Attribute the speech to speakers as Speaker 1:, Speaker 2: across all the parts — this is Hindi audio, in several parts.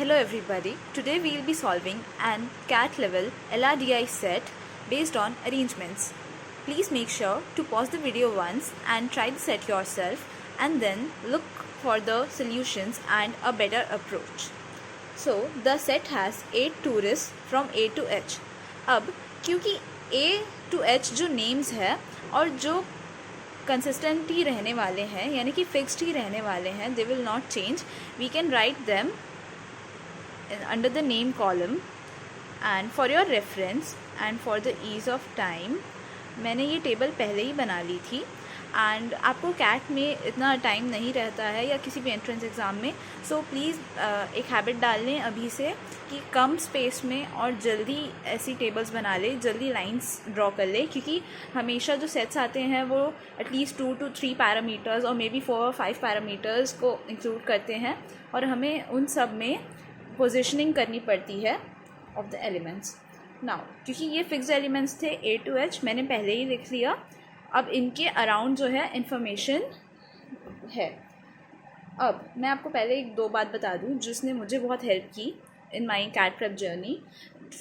Speaker 1: Hello everybody, today we will be solving an CAT level LRDI set based on arrangements. Please make sure to pause the video once and try the set yourself and then look for the solutions and a better approach. So the set has 8 tourists from A to H. अब क्योंकि A to H जो names है और जो कंसिस्टेंट ही रहने वाले हैं यानी कि फिक्स्ड ही रहने वाले हैं, they will not change, we can write them under the name column. And for your reference and for the ease of time मैंने ये टेबल पहले ही बना ली थी. एंड आपको कैट में इतना टाइम नहीं रहता है या किसी भी एंट्रेंस एग्ज़ाम में, सो प्लीज़ एक हैबिट डाल लें अभी से कि कम स्पेस में और जल्दी ऐसी टेबल्स बना लें, जल्दी लाइंस ड्रॉ कर लें, क्योंकि हमेशा जो सेट्स आते हैं वो एटलीस्ट 2 to 3 पैरामीटर्स और मे बी 4 or 5 पैरामीटर्स को इंक्लूड करते हैं और हमें उन सब में पोजिशनिंग करनी पड़ती है ऑफ द एलिमेंट्स. नाउ क्योंकि ये फिक्स्ड एलिमेंट्स थे A to H, मैंने पहले ही लिख लिया. अब इनके अराउंड जो है इन्फॉर्मेशन है. अब मैं आपको पहले एक दो बात बता दूं जिसने मुझे बहुत हेल्प की in my CAT prep journey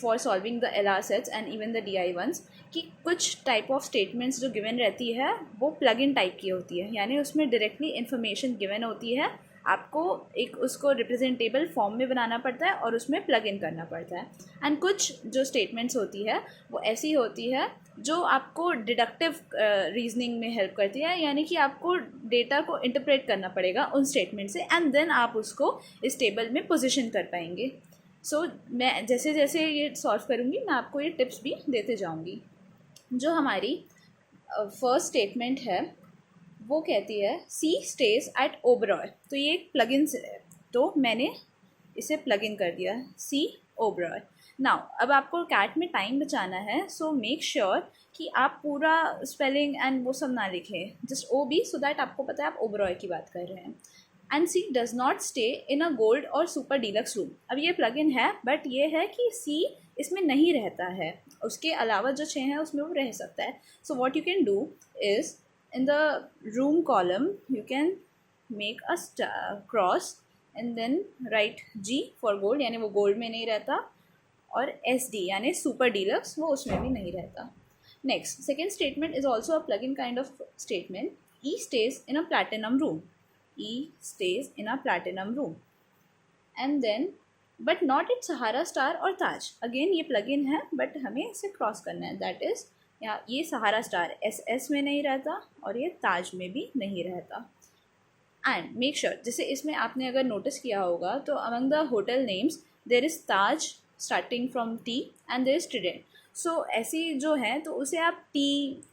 Speaker 1: for solving the LR sets and even the DI ones, कि कुछ टाइप ऑफ स्टेटमेंट्स जो गिवन रहती है वो प्लग इन टाइप की होती है, यानी उसमें डायरेक्टली इन्फॉर्मेशन गिवन होती है, आपको एक उसको रिप्रेजेंटेबल फॉर्म में बनाना पड़ता है और उसमें प्लग इन करना पड़ता है. एंड कुछ जो स्टेटमेंट्स होती है वो ऐसी होती है जो आपको डिडक्टिव रीजनिंग में हेल्प करती है, यानी कि आपको डेटा को इंटरप्रेट करना पड़ेगा उन स्टेटमेंट से एंड देन आप उसको इस टेबल में पोजीशन कर पाएंगे. सो मैं जैसे जैसे ये सॉल्व करूँगी मैं आपको ये टिप्स भी देते जाऊँगी. जो हमारी फर्स्ट स्टेटमेंट है वो कहती है C stays at Oberoi. तो ये एक प्लगइन है, तो मैंने इसे प्लग इन कर दिया C Oberoi. नाउ अब आपको कैट में टाइम बचाना है, सो मेक श्योर कि आप पूरा स्पेलिंग एंड वो सब ना लिखें, जस्ट OB, सो दैट आपको पता है आप ओबरॉय की बात कर रहे हैं. And C does not stay in a gold और सुपर डीलक्स रूम. अब ये प्लग इन है बट ये है कि C इसमें नहीं रहता है, उसके अलावा जो 6 हैं उसमें वो रह सकता है. So what you can do is in the room column you can make a cross and then write G for gold, यानी वो गोल्ड में नहीं रहता, और SD यानी सुपर डीलक्स वो उसमें भी नहीं रहता. Next second statement is also a plug in kind of statement. E stays in a platinum room. E stays in a platinum room and then but not at Sahara Star और ताज. अगेन ये प्लग इन है बट हमें इसे क्रॉस करना है, दैट इज़ या ये सहारा स्टार SS में नहीं रहता और ये ताज में भी नहीं रहता. एंड मेक श्योर, जैसे इसमें आपने अगर नोटिस किया होगा तो among the hotel names there is Taj starting from T and there is Trident. So ऐसी जो है तो उसे आप T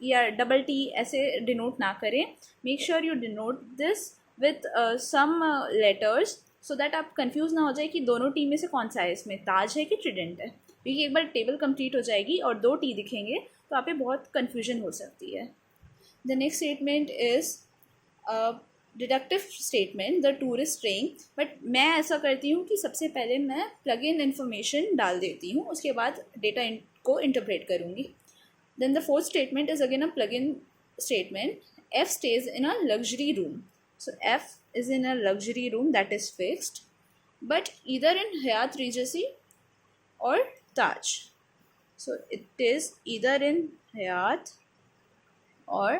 Speaker 1: या डबल T ऐसे डिनोट ना करें. Make sure you denote this with some letters so that आप कंफ्यूज ना हो जाए कि दोनों T में से कौन सा है, इसमें ताज है कि ट्रिडेंट है, क्योंकि एक बार टेबल कंप्लीट हो जाएगी और 2 T दिखेंगे तो आप पे बहुत कन्फ्यूजन हो सकती है. The next statement is deductive statement, the tourist straying. But मैं ऐसा करती हूँ कि सबसे पहले मैं प्लग इन इन्फॉर्मेशन डाल देती हूँ, उसके बाद डेटा को इंटरप्रेट करूँगी. Then the fourth statement is again a plug in statement. F stays in a luxury room. So F is in a luxury room that is fixed, but either in Hyatt Regency or Taj. So it is either in Hyatt or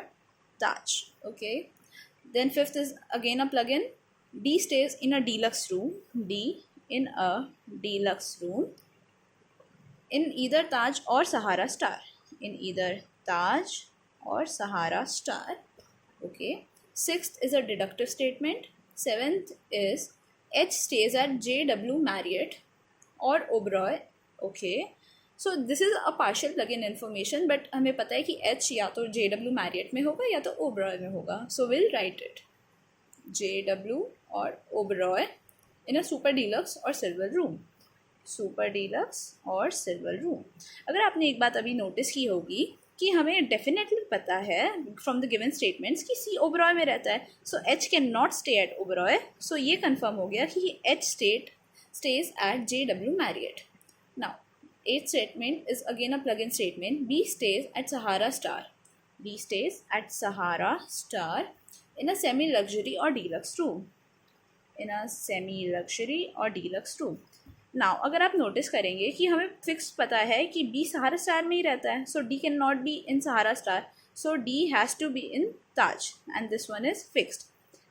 Speaker 1: Taj. Okay. Then fifth is again a plug-in. D stays in a deluxe room. D in a deluxe room in either Taj or Sahara Star. In either Taj or Sahara Star. Okay. Sixth is a deductive statement. Seventh is H stays at JW Marriott or Oberoi. Okay. So this is a partial plug in information, but हमें पता है कि H या तो JW मैरियट में होगा या तो ओबरॉय में होगा. So will write it JW और ओबरॉय इन अ सुपर डीलक्स और सिल्वर रूम. सुपर डीलक्स और सिल्वर रूम. अगर आपने एक बात अभी नोटिस की होगी कि हमें डेफिनेटली पता है फ्रॉम द गिवन स्टेटमेंट्स कि C ओबरॉय में रहता है, so H can not stay at Oberoi. So ये कन्फर्म हो गया कि H stays at JW Marriott. Now eighth statement is again a plug-in statement. B stays at Sahara Star. B stays at Sahara Star in a semi-luxury or deluxe room. in a semi luxury or deluxe room. Now अगर आप नोटिस करेंगे कि हमें फिक्स पता है कि बी सहारा स्टार में ही रहता है, so D can not be in Sahara Star, so D has to be in Taj and this one is fixed.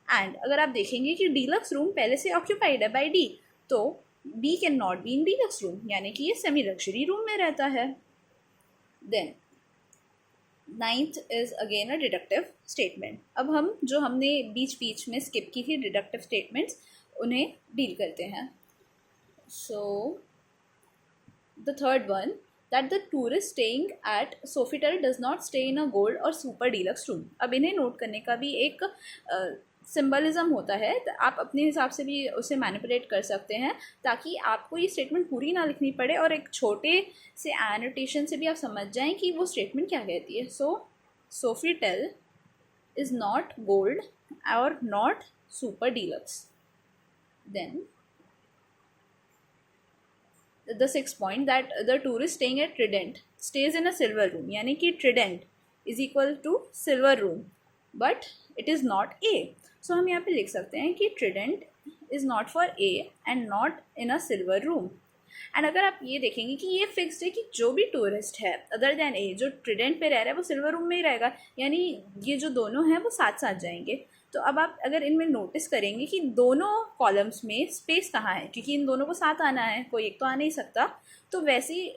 Speaker 1: And अगर आप देखेंगे कि डीलक्स रूम पहले से ऑक्यूपाइड है बाय डी, तो B can not be in deluxe room, यानी कि ये सेमी लग्जरी रूम में रहता है. Then ninth is again a deductive statement. अब हम जो हमने बीच बीच में स्किप की थी डिडक्टिव स्टेटमेंट्स, उन्हें डील करते हैं. So, the third one, that the tourist staying at Sofitel does not stay in a gold or super deluxe room. अब इन्हें नोट करने का भी एक सिम्बलिज़म होता है, आप अपने हिसाब से भी उसे मैनिपुलेट कर सकते हैं ताकि आपको ये स्टेटमेंट पूरी ना लिखनी पड़े और एक छोटे से एनोटेशन से भी आप समझ जाएं कि वो स्टेटमेंट क्या कहती है. So Sofitel is not gold और not super deluxe. Then the sixth point, that the tourist staying at Trident stays in a silver room, यानी कि Trident is equal to silver room but it is not A. So हम यहाँ पे लिख सकते हैं कि Trident is not for A and not in a silver room. And अगर आप ये देखेंगे कि ये फिक्स्ड है कि जो भी टूरिस्ट है अदर देन ए जो ट्रिडेंट पे रह रहा है वो सिल्वर रूम में ही रहेगा, यानी ये जो दोनों हैं वो साथ साथ जाएंगे. तो अब आप अगर इनमें नोटिस करेंगे कि दोनों कॉलम्स में स्पेस कहाँ है, क्योंकि इन दोनों को साथ आना है, कोई एक तो आ नहीं सकता, तो वैसी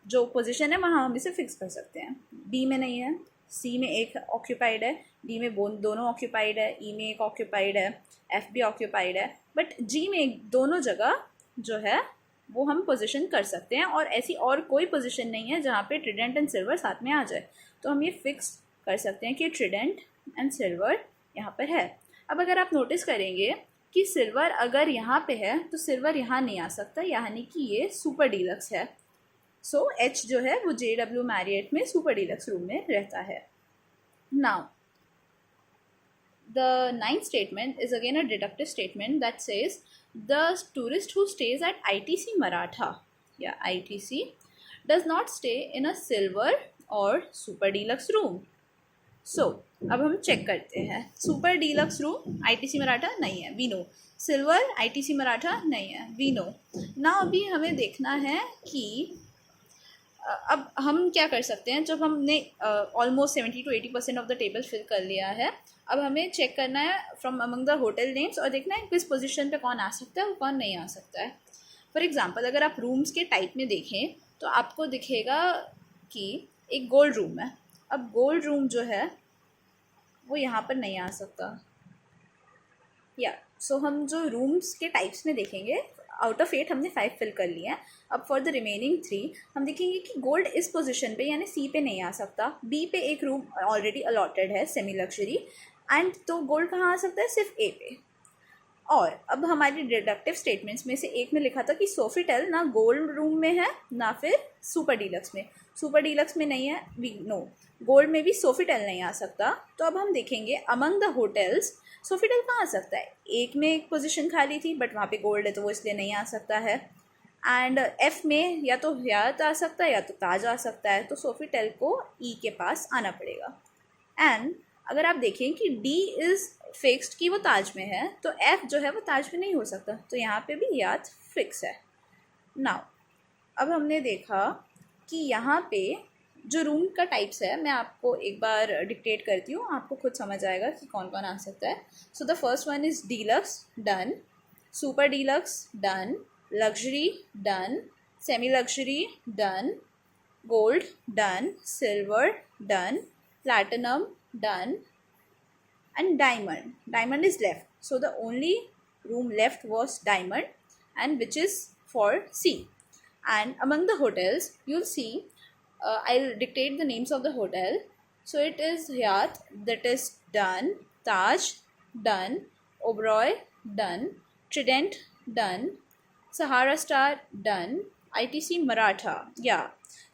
Speaker 1: जो पोजीशन है वहाँ हम इसे फिक्स कर सकते हैं. बी में नहीं है, सी में एक ऑक्यूपाइड है, डी में दोनों ऑक्यूपाइड है, ई में एक ऑक्यूपाइड है, एफ भी ऑक्यूपाइड है, बट जी में दोनों जगह जो है वो हम पोजीशन कर सकते हैं और ऐसी और कोई पोजीशन नहीं है जहाँ पे ट्रिडेंट एंड सिल्वर साथ में आ जाए. तो हम ये फिक्स कर सकते हैं कि ट्रिडेंट एंड सिल्वर यहाँ पर है. अब अगर आप नोटिस करेंगे कि सिल्वर अगर यहाँ पे है तो सिल्वर यहाँ नहीं आ सकता, यानी कि ये सुपर डीलक्स है. सो एच जो है वो JW मैरियट में सुपर डीलक्स रूम में रहता है. Now the ninth statement is again a deductive statement that says the tourist who stays at ITC Maratha, ITC, does not stay in a silver or super deluxe room. So अब हम चेक करते हैं. Super deluxe room ITC Maratha नहीं है, we know. Silver ITC Maratha नहीं है, वी नो. ना अभी हमें देखना है कि अब हम क्या कर सकते हैं. जब हमने almost 70 to 80% of the table fill कर लिया है, अब हमें चेक करना है from among the hotel names और देखना है किस पोजीशन पे कौन आ सकता है और कौन नहीं आ सकता है. फॉर एग्जांपल अगर आप रूम्स के टाइप में देखें तो आपको दिखेगा कि एक गोल्ड रूम है. अब गोल्ड रूम जो है वो यहाँ पर नहीं आ सकता. सो हम जो रूम्स के टाइप्स में देखेंगे, आउट ऑफ 8 हमने 5 फिल कर लिए हैं. अब फॉर द रिमेनिंग 3 हम देखेंगे कि गोल्ड इस पोजीशन पे यानी सी पे नहीं आ सकता, बी पे एक रूम ऑलरेडी अलॉटेड है सेमी लग्जरी, एंड तो गोल्ड कहाँ आ सकता है, सिर्फ ए पे. और अब हमारी डिडक्टिव स्टेटमेंट्स में से एक में लिखा था कि सोफिटेल ना गोल्ड रूम में है ना फिर सुपर डीलक्स में. सुपर डीलक्स में नहीं है, वी नो. गोल्ड में भी सोफिटेल नहीं आ सकता. तो अब हम देखेंगे अमंग द होटल्स सोफिटेल कहाँ आ सकता है. एक में एक पोजीशन खाली थी बट वहाँ पे गोल्ड है तो वो इसलिए नहीं आ सकता है. एंड एफ में या तो हयात आ सकता है या तो ताज आ सकता है, तो सोफिटेल को ई के पास आना पड़ेगा. एंड अगर आप देखें कि डी इज़ फिक्स्ड कि वो ताज में है, तो एफ जो है वो ताज में नहीं हो सकता, तो यहाँ पे भी हयात फिक्स है. नाउ अब हमने देखा कि यहाँ पे जो रूम का टाइप्स है, मैं आपको एक बार डिक्टेट करती हूँ, आपको खुद समझ आएगा कि कौन कौन आ सकता है. So the first one is deluxe, done. Super deluxe, done. Luxury, done. Semi luxury, done. Gold, done. Silver, done. Platinum, done. And diamond is left, so the only room left was diamond, and which is for C. And among the hotels you'll see, I'll dictate the names of the hotel. So it is Hyatt, that is done. Taj, done. Oberoi, done. Trident, done. Sahara Star, done. ITC Maratha,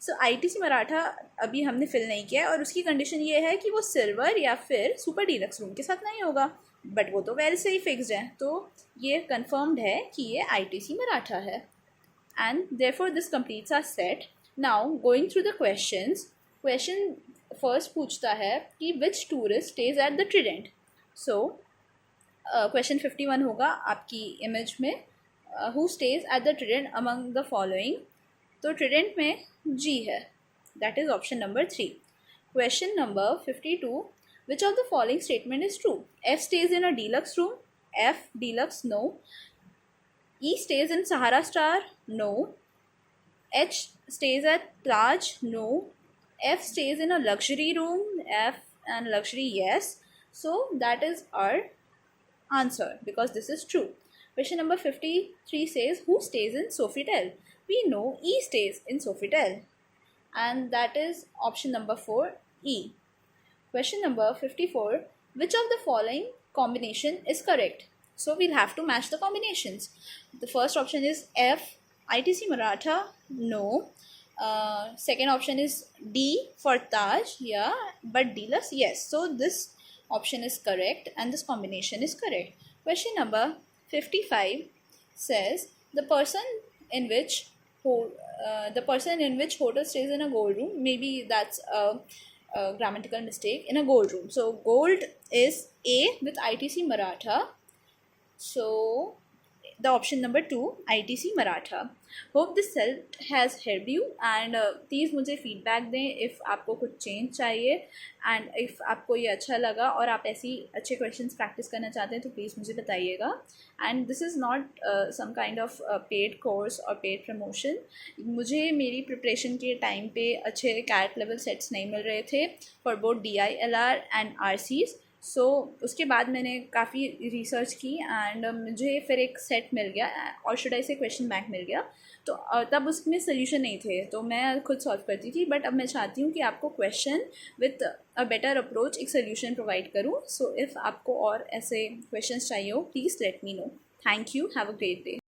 Speaker 1: so ITC Maratha अभी हमने फिल नहीं किया है और उसकी कंडीशन ये है कि वो सिल्वर या फिर सुपर डीलक्स रूम के साथ नहीं होगा, बट वो तो वैसे ही फिक्स्ड है, तो ये कंफर्म्ड है कि ये ITC मराठा है. And therefore this completes our set. Now going through the question first पूछता है कि which tourist stays at the Trident. So question 51 होगा आपकी इमेज में, who stays at the Trident among the following, तो ट्रिडेंट में जी है, that is option number 3. Question number 52, which of the following statement is true? F stays in a deluxe room, F deluxe no, E stage in Sahara star, no, H stays at Taj, no, F stays in a luxury room, F and luxury, yes. So that is our answer because this is true. Question number 53 says, who stays in Sofitel? We know E stays in Sofitel, and that is option number 4, E. Question number 54, which of the following combination is correct? So we'll have to match the combinations. The first option is F, ITC Maratha, no. Second option is D for Taj, yeah, but Deluxe, yes. So this option is correct and this combination is correct. Question number 55 says, the person in which hotel stays in a gold room. Maybe that's a grammatical mistake. In a gold room, so gold is A with ITC Maratha, so the option number 2, ITC Maratha. Hope this set has helped you and please मुझे फीडबैक दें इफ़ आपको कुछ चेंज चाहिए एंड इफ़ आपको ये अच्छा लगा और आप ऐसी अच्छे क्वेश्चंस प्रैक्टिस करना चाहते हैं तो प्लीज़ मुझे बताइएगा. And this is not some kind of paid course और पेड प्रमोशन. मुझे मेरी प्रिपरेशन के टाइम पे अच्छे कैट लेवल सेट्स नहीं मिल रहे थे for both DILR and RCs. सो उसके बाद मैंने काफ़ी रिसर्च की एंड मुझे फिर एक सेट मिल गया और शुड आई से क्वेश्चन बैंक मिल गया. तो तब उसमें सोल्यूशन नहीं थे तो मैं खुद सॉल्व करती थी, बट अब मैं चाहती हूँ कि आपको question with a better approach एक सोल्यूशन प्रोवाइड करूँ. सो इफ़ आपको और ऐसे क्वेश्चंस चाहिए हो please let me know. Thank you. Have a great day.